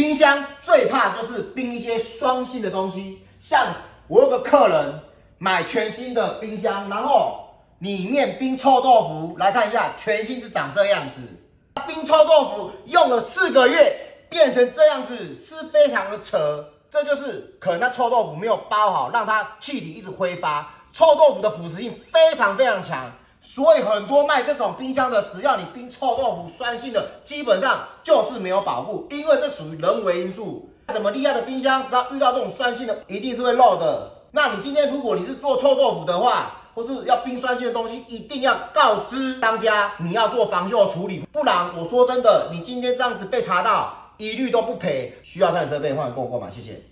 冰箱最怕就是冰一些酸性的东西，像我有个客人买全新的冰箱，然后里面冰臭豆腐，来看一下，全新是长这样子。冰臭豆腐用了4个月变成这样子，是非常的扯。这就是可能它臭豆腐没有包好，让它气体一直挥发。臭豆腐的腐蚀性非常非常强。所以很多卖这种冰箱的，只要你冰臭豆腐酸性的，基本上就是没有保护，因为这属于人为因素。怎么厉害的冰箱，只要遇到这种酸性的，一定是会漏的。那你今天如果你是做臭豆腐的话，或是要冰酸性的东西，一定要告知商家你要做防锈处理，不然我说真的，你今天这样子被查到，一律都不赔。需要参与设备，欢迎跟我购买，谢谢。